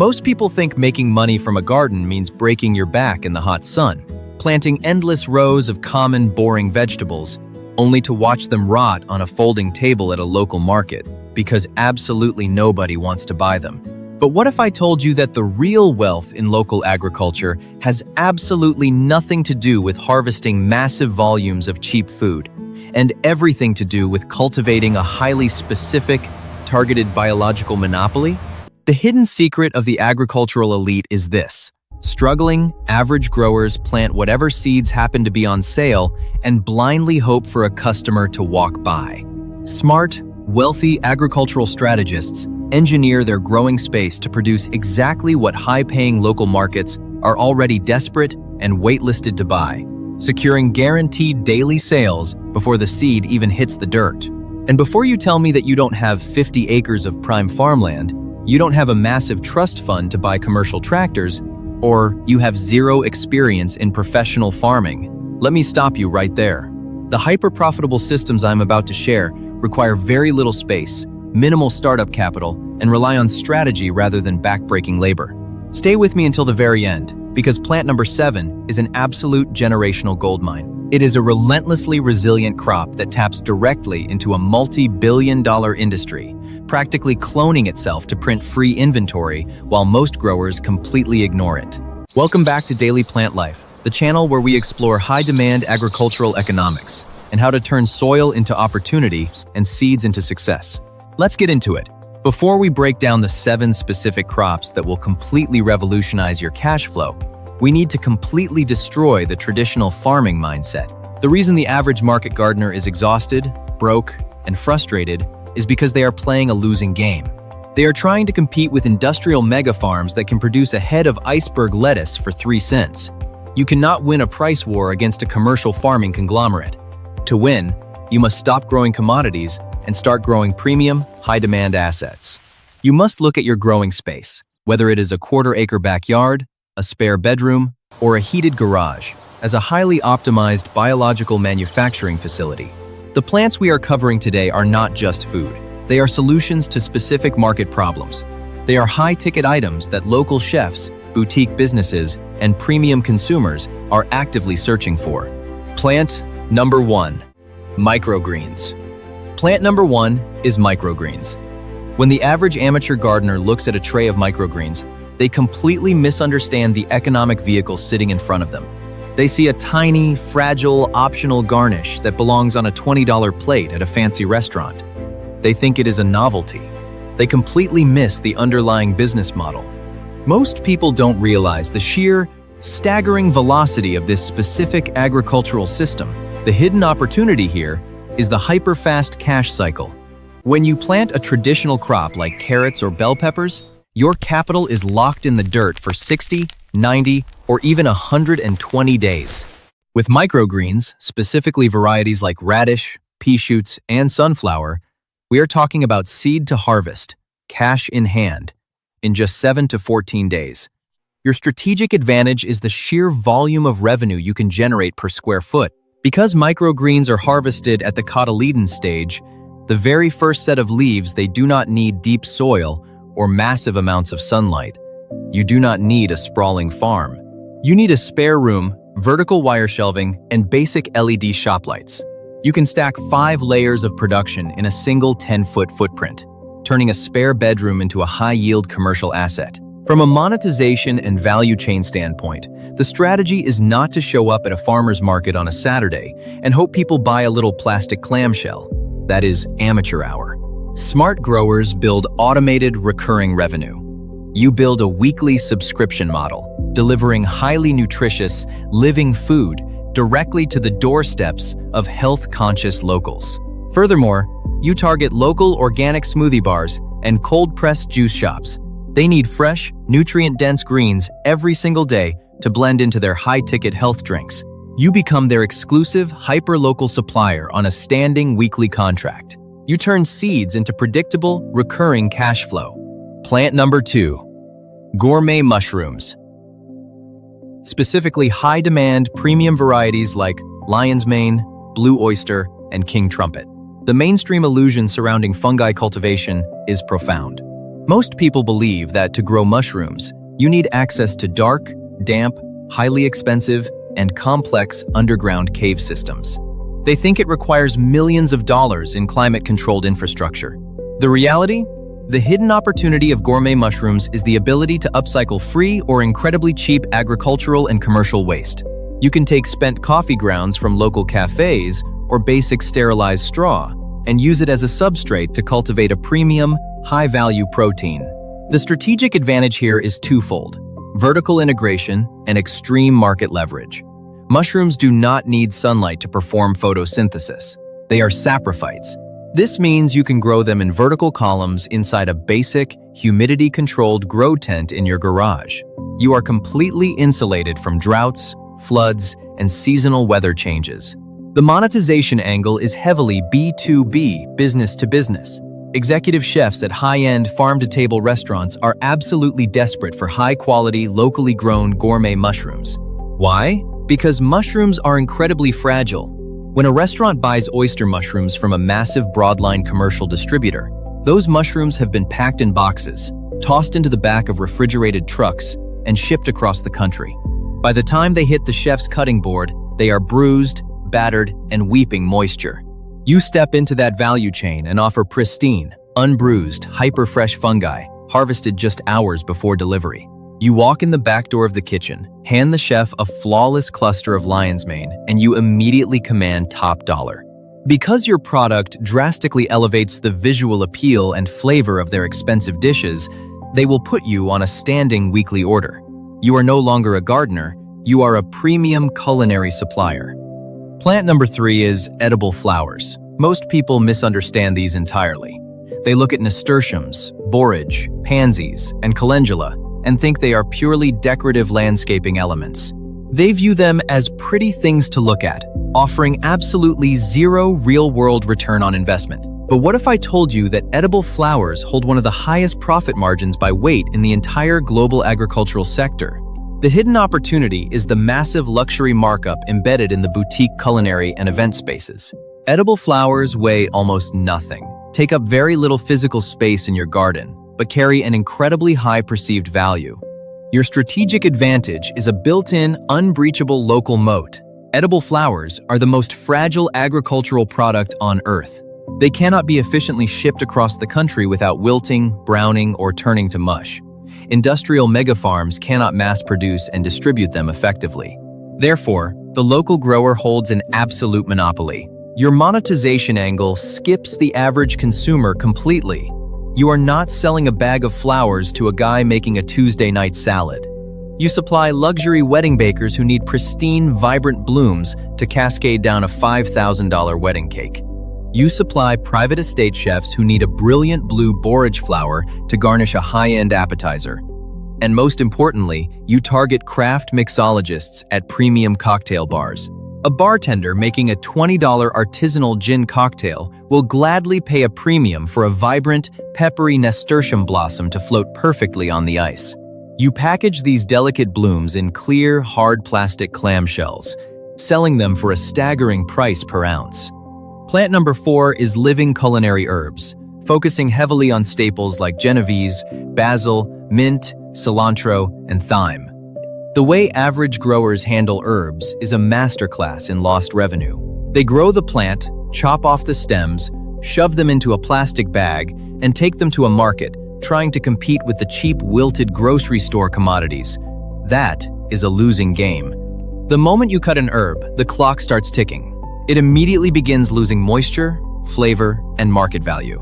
Most people think making money from a garden means breaking your back in the hot sun, planting endless rows of common, boring vegetables, only to watch them rot on a folding table at a local market, because absolutely nobody wants to buy them. But what if I told you that the real wealth in local agriculture has absolutely nothing to do with harvesting massive volumes of cheap food, and everything to do with cultivating a highly specific, targeted biological monopoly? The hidden secret of the agricultural elite is this: struggling, average growers plant whatever seeds happen to be on sale and blindly hope for a customer to walk by. Smart, wealthy agricultural strategists engineer their growing space to produce exactly what high-paying local markets are already desperate and waitlisted to buy, securing guaranteed daily sales before the seed even hits the dirt. And before you tell me that you don't have 50 acres of prime farmland, you don't have a massive trust fund to buy commercial tractors, or you have zero experience in professional farming, let me stop you right there. The hyper-profitable systems I'm about to share require very little space, minimal startup capital, and rely on strategy rather than back-breaking labor. Stay with me until the very end, because plant number 7 is an absolute generational goldmine. It is a relentlessly resilient crop that taps directly into a multi-billion-dollar industry, practically cloning itself to print free inventory while most growers completely ignore it. Welcome back to Daily Plant Life, the channel where we explore high-demand agricultural economics and how to turn soil into opportunity and seeds into success. Let's get into it. Before we break down the 7 specific crops that will completely revolutionize your cash flow, we need to completely destroy the traditional farming mindset. The reason the average market gardener is exhausted, broke, and frustrated is because they are playing a losing game. They are trying to compete with industrial mega farms that can produce a head of iceberg lettuce for 3 cents. You cannot win a price war against a commercial farming conglomerate. To win, you must stop growing commodities and start growing premium, high-demand assets. You must look at your growing space, whether it is a quarter-acre backyard, a spare bedroom, or a heated garage, as a highly optimized biological manufacturing facility. The plants we are covering today are not just food. They are solutions to specific market problems. They are high-ticket items that local chefs, boutique businesses, and premium consumers are actively searching for. Plant number 1, microgreens. Plant number 1 is microgreens. When the average amateur gardener looks at a tray of microgreens, they completely misunderstand the economic vehicle sitting in front of them. They see a tiny, fragile, optional garnish that belongs on a $20 plate at a fancy restaurant. They think it is a novelty. They completely miss the underlying business model. Most people don't realize the sheer, staggering velocity of this specific agricultural system. The hidden opportunity here is the hyper-fast cash cycle. When you plant a traditional crop like carrots or bell peppers, your capital is locked in the dirt for 60, 90, or even 120 days. With microgreens, specifically varieties like radish, pea shoots, and sunflower, we are talking about seed to harvest, cash in hand, in just 7 to 14 days. Your strategic advantage is the sheer volume of revenue you can generate per square foot. Because microgreens are harvested at the cotyledon stage, the very first set of leaves, they do not need deep soil or massive amounts of sunlight. You do not need a sprawling farm. You need a spare room, vertical wire shelving, and basic LED shop lights. You can stack 5 layers of production in a single 10-foot footprint, turning a spare bedroom into a high-yield commercial asset. From a monetization and value chain standpoint, the strategy is not to show up at a farmer's market on a Saturday and hope people buy a little plastic clamshell. That is amateur hour. Smart growers build automated recurring revenue. You build a weekly subscription model, delivering highly nutritious, living food directly to the doorsteps of health-conscious locals. Furthermore, you target local organic smoothie bars and cold-pressed juice shops. They need fresh, nutrient-dense greens every single day to blend into their high-ticket health drinks. You become their exclusive, hyper-local supplier on a standing weekly contract. You turn seeds into predictable, recurring cash flow. Plant number 2, gourmet mushrooms. Specifically high-demand premium varieties like lion's mane, blue oyster, and king trumpet. The mainstream illusion surrounding fungi cultivation is profound. Most people believe that to grow mushrooms, you need access to dark, damp, highly expensive, and complex underground cave systems. They think it requires millions of dollars in climate-controlled infrastructure. The reality? The hidden opportunity of gourmet mushrooms is the ability to upcycle free or incredibly cheap agricultural and commercial waste. You can take spent coffee grounds from local cafes or basic sterilized straw and use it as a substrate to cultivate a premium, high-value protein. The strategic advantage here is twofold: vertical integration and extreme market leverage. Mushrooms do not need sunlight to perform photosynthesis. They are saprophytes. This means you can grow them in vertical columns inside a basic, humidity-controlled grow tent in your garage. You are completely insulated from droughts, floods, and seasonal weather changes. The monetization angle is heavily B2B, business to business. Executive chefs at high-end farm-to-table restaurants are absolutely desperate for high-quality, locally grown gourmet mushrooms. Why? Because mushrooms are incredibly fragile. When a restaurant buys oyster mushrooms from a massive broadline commercial distributor, those mushrooms have been packed in boxes, tossed into the back of refrigerated trucks, and shipped across the country. By the time they hit the chef's cutting board, they are bruised, battered, and weeping moisture. You step into that value chain and offer pristine, unbruised, hyper-fresh fungi, harvested just hours before delivery. You walk in the back door of the kitchen, hand the chef a flawless cluster of lion's mane, and you immediately command top dollar. Because your product drastically elevates the visual appeal and flavor of their expensive dishes, they will put you on a standing weekly order. You are no longer a gardener, you are a premium culinary supplier. Plant number 3 is edible flowers. Most people misunderstand these entirely. They look at nasturtiums, borage, pansies, and calendula and think they are purely decorative landscaping elements. They view them as pretty things to look at, offering absolutely zero real-world return on investment. But what if I told you that edible flowers hold one of the highest profit margins by weight in the entire global agricultural sector? The hidden opportunity is the massive luxury markup embedded in the boutique culinary and event spaces. Edible flowers weigh almost nothing, take up very little physical space in your garden, but carry an incredibly high perceived value. Your strategic advantage is a built-in, unbreachable local moat. Edible flowers are the most fragile agricultural product on Earth. They cannot be efficiently shipped across the country without wilting, browning, or turning to mush. Industrial megafarms cannot mass-produce and distribute them effectively. Therefore, the local grower holds an absolute monopoly. Your monetization angle skips the average consumer completely. You are not selling a bag of flowers to a guy making a Tuesday night salad. You supply luxury wedding bakers who need pristine, vibrant blooms to cascade down a $5,000 wedding cake. You supply private estate chefs who need a brilliant blue borage flower to garnish a high-end appetizer. And most importantly, you target craft mixologists at premium cocktail bars. A bartender making a $20 artisanal gin cocktail will gladly pay a premium for a vibrant, peppery nasturtium blossom to float perfectly on the ice. You package these delicate blooms in clear, hard plastic clamshells, selling them for a staggering price per ounce. Plant number 4 is living culinary herbs, focusing heavily on staples like Genovese, basil, mint, cilantro, and thyme. The way average growers handle herbs is a masterclass in lost revenue. They grow the plant, chop off the stems, shove them into a plastic bag, and take them to a market, trying to compete with the cheap, wilted grocery store commodities. That is a losing game. The moment you cut an herb, the clock starts ticking. It immediately begins losing moisture, flavor, and market value.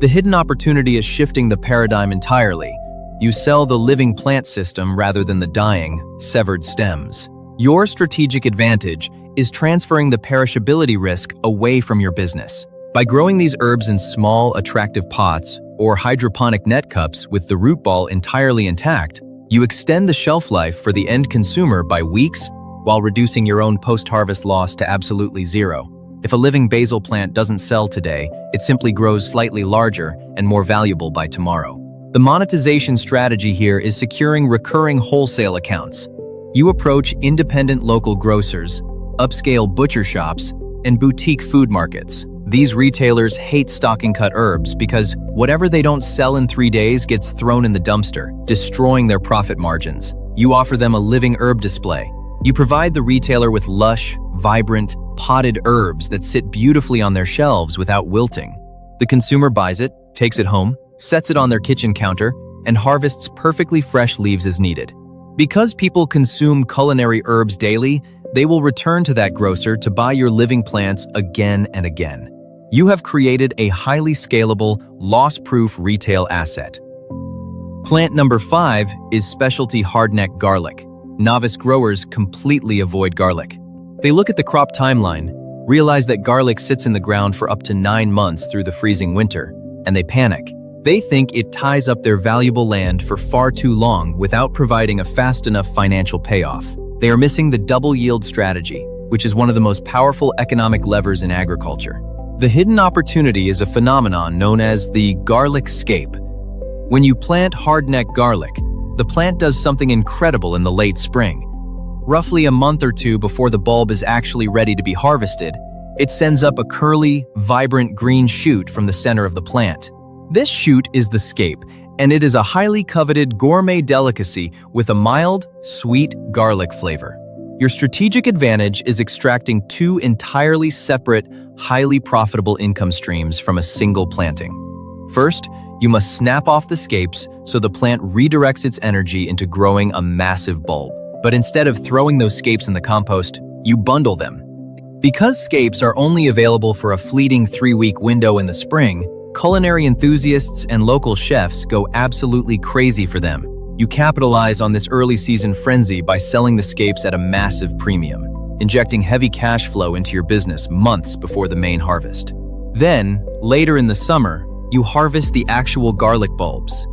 The hidden opportunity is shifting the paradigm entirely. You sell the living plant system rather than the dying, severed stems. Your strategic advantage is transferring the perishability risk away from your business. By growing these herbs in small, attractive pots or hydroponic net cups with the root ball entirely intact, you extend the shelf life for the end consumer by weeks while reducing your own post-harvest loss to absolutely zero. If a living basil plant doesn't sell today, it simply grows slightly larger and more valuable by tomorrow. The monetization strategy here is securing recurring wholesale accounts. You approach independent local grocers, upscale butcher shops, and boutique food markets. These retailers hate stocking cut herbs because whatever they don't sell in 3 days gets thrown in the dumpster, destroying their profit margins. You offer them a living herb display. You provide the retailer with lush, vibrant, potted herbs that sit beautifully on their shelves without wilting. The consumer buys it, takes it home, sets it on their kitchen counter, and harvests perfectly fresh leaves as needed. Because people consume culinary herbs daily, they will return to that grocer to buy your living plants again and again. You have created a highly scalable, loss-proof retail asset. Plant number 5 is specialty hardneck garlic. Novice growers completely avoid garlic. They look at the crop timeline, realize that garlic sits in the ground for up to 9 months through the freezing winter, and they panic. They think it ties up their valuable land for far too long without providing a fast enough financial payoff. They are missing the double yield strategy, which is one of the most powerful economic levers in agriculture. The hidden opportunity is a phenomenon known as the garlic scape. When you plant hardneck garlic, the plant does something incredible in the late spring. Roughly a month or two before the bulb is actually ready to be harvested, it sends up a curly, vibrant green shoot from the center of the plant. This shoot is the scape, and it is a highly coveted gourmet delicacy with a mild, sweet garlic flavor. Your strategic advantage is extracting 2 entirely separate, highly profitable income streams from a single planting. First, you must snap off the scapes so the plant redirects its energy into growing a massive bulb. But instead of throwing those scapes in the compost, you bundle them. Because scapes are only available for a fleeting 3-week window in the spring, culinary enthusiasts and local chefs go absolutely crazy for them. You capitalize on this early season frenzy by selling the scapes at a massive premium, injecting heavy cash flow into your business months before the main harvest. Then, later in the summer, you harvest the actual garlic bulbs.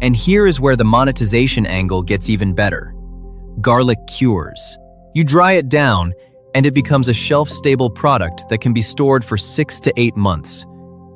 And here is where the monetization angle gets even better. Garlic cures. You dry it down, and it becomes a shelf-stable product that can be stored for 6 to 8 months.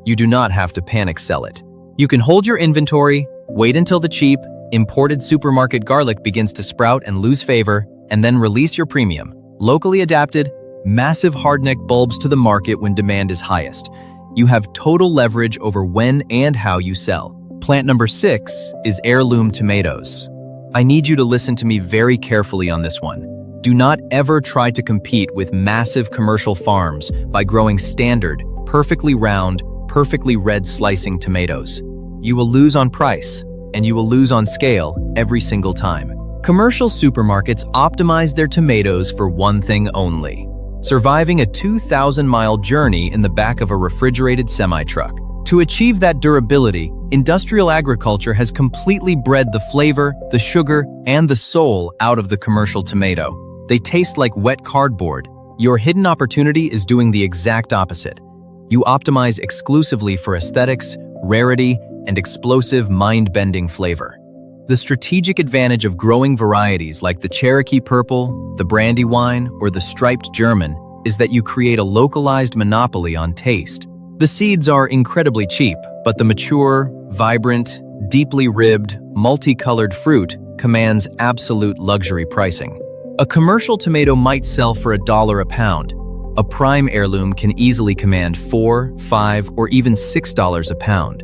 You do not have to panic sell it. You can hold your inventory, wait until the cheap, imported supermarket garlic begins to sprout and lose favor, and then release your premium, locally adapted, massive hardneck bulbs to the market when demand is highest. You have total leverage over when and how you sell. Plant number 6 is heirloom tomatoes. I need you to listen to me very carefully on this one. Do not ever try to compete with massive commercial farms by growing standard, perfectly round, perfectly red slicing tomatoes. You will lose on price, and you will lose on scale every single time. Commercial supermarkets optimize their tomatoes for one thing only: surviving a 2,000-mile journey in the back of a refrigerated semi-truck. To achieve that durability, industrial agriculture has completely bred the flavor, the sugar, and the soul out of the commercial tomato. They taste like wet cardboard. Your hidden opportunity is doing the exact opposite. You optimize exclusively for aesthetics, rarity, and explosive, mind-bending flavor. The strategic advantage of growing varieties like the Cherokee Purple, the Brandywine, or the Striped German is that you create a localized monopoly on taste. The seeds are incredibly cheap, but the mature, vibrant, deeply ribbed, multicolored fruit commands absolute luxury pricing. A commercial tomato might sell for $1 a pound. A prime heirloom can easily command $4, $5, or even $6 a pound.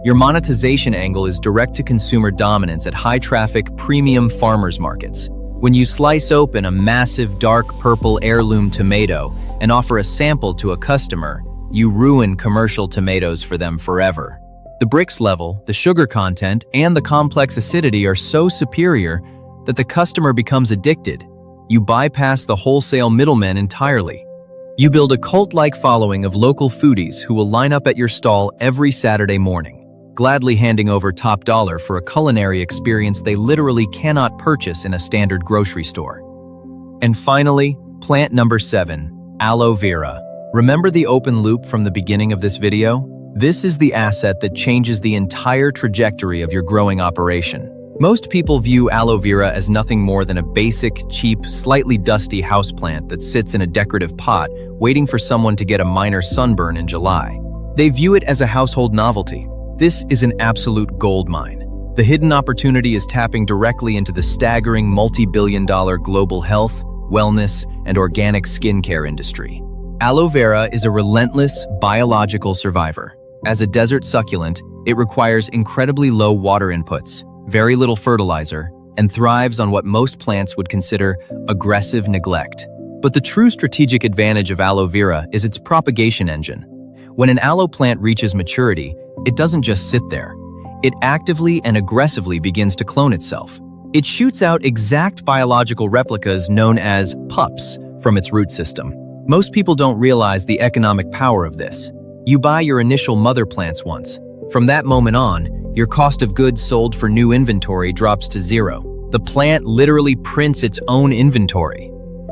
Your monetization angle is direct-to-consumer dominance at high-traffic, premium farmers markets. When you slice open a massive dark purple heirloom tomato and offer a sample to a customer, you ruin commercial tomatoes for them forever. The brix level, the sugar content, and the complex acidity are so superior that the customer becomes addicted. You bypass the wholesale middlemen entirely. You build a cult-like following of local foodies who will line up at your stall every Saturday morning, gladly handing over top dollar for a culinary experience they literally cannot purchase in a standard grocery store. And finally, plant number 7, aloe vera. Remember the open loop from the beginning of this video? This is the asset that changes the entire trajectory of your growing operation. Most people view aloe vera as nothing more than a basic, cheap, slightly dusty houseplant that sits in a decorative pot, waiting for someone to get a minor sunburn in July. They view it as a household novelty. This is an absolute goldmine. The hidden opportunity is tapping directly into the staggering multi-billion-dollar global health, wellness, and organic skincare industry. Aloe vera is a relentless biological survivor. As a desert succulent, it requires incredibly low water inputs, very little fertilizer, and thrives on what most plants would consider aggressive neglect. But the true strategic advantage of aloe vera is its propagation engine. When an aloe plant reaches maturity, it doesn't just sit there. It actively and aggressively begins to clone itself. It shoots out exact biological replicas known as pups from its root system. Most people don't realize the economic power of this. You buy your initial mother plants once. From that moment on, your cost of goods sold for new inventory drops to zero. The plant literally prints its own inventory.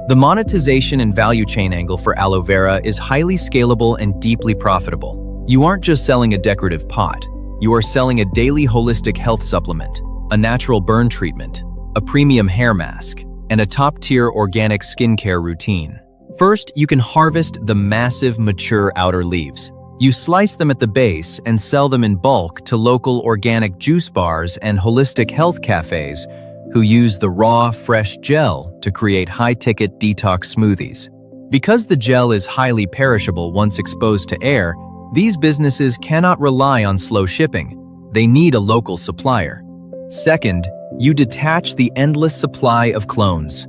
The monetization and value chain angle for aloe vera is highly scalable and deeply profitable. You aren't just selling a decorative pot. You are selling a daily holistic health supplement, a natural burn treatment, a premium hair mask, and a top-tier organic skincare routine. First, you can harvest the massive, mature outer leaves. You slice them at the base and sell them in bulk to local organic juice bars and holistic health cafes who use the raw, fresh gel to create high-ticket detox smoothies. Because the gel is highly perishable once exposed to air, these businesses cannot rely on slow shipping. They need a local supplier. Second, you detach the endless supply of clones.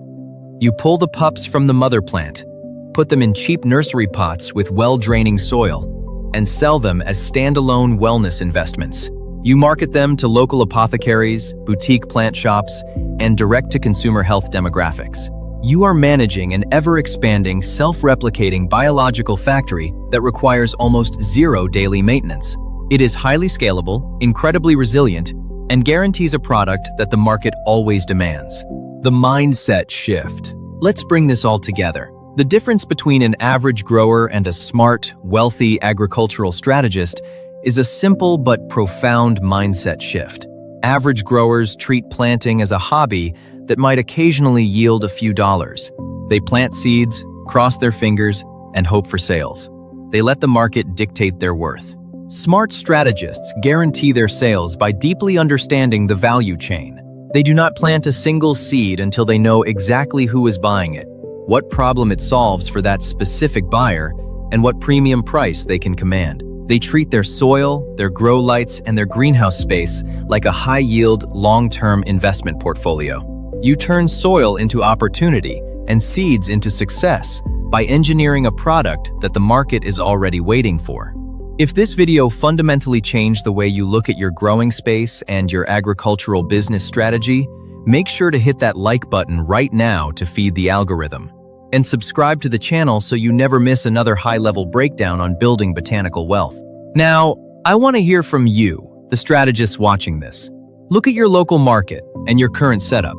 You pull the pups from the mother plant, put them in cheap nursery pots with well-draining soil, and sell them as standalone wellness investments. You market them to local apothecaries, boutique plant shops, and direct-to-consumer health demographics. You are managing an ever-expanding, self-replicating biological factory that requires almost zero daily maintenance. It is highly scalable, incredibly resilient, and guarantees a product that the market always demands. The mindset shift. Let's bring this all together. The difference between an average grower and a smart, wealthy agricultural strategist is a simple but profound mindset shift. Average growers treat planting as a hobby that might occasionally yield a few dollars. They plant seeds, cross their fingers, and hope for sales. They let the market dictate their worth. Smart strategists guarantee their sales by deeply understanding the value chain. They do not plant a single seed until they know exactly who is buying it, what problem it solves for that specific buyer, and what premium price they can command. They treat their soil, their grow lights, and their greenhouse space like a high-yield, long-term investment portfolio. You turn soil into opportunity and seeds into success by engineering a product that the market is already waiting for. If this video fundamentally changed the way you look at your growing space and your agricultural business strategy, make sure to hit that like button right now to feed the algorithm. And subscribe to the channel so you never miss another high-level breakdown on building botanical wealth. Now, I want to hear from you, the strategists watching this. Look at your local market and your current setup.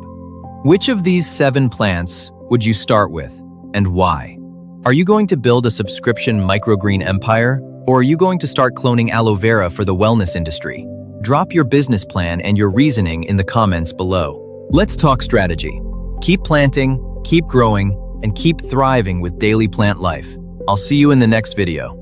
Which of these 7 plants would you start with, and why? Are you going to build a subscription microgreen empire, or are you going to start cloning aloe vera for the wellness industry? Drop your business plan and your reasoning in the comments below. Let's talk strategy. Keep planting, keep growing, and keep thriving with daily plant life. I'll see you in the next video.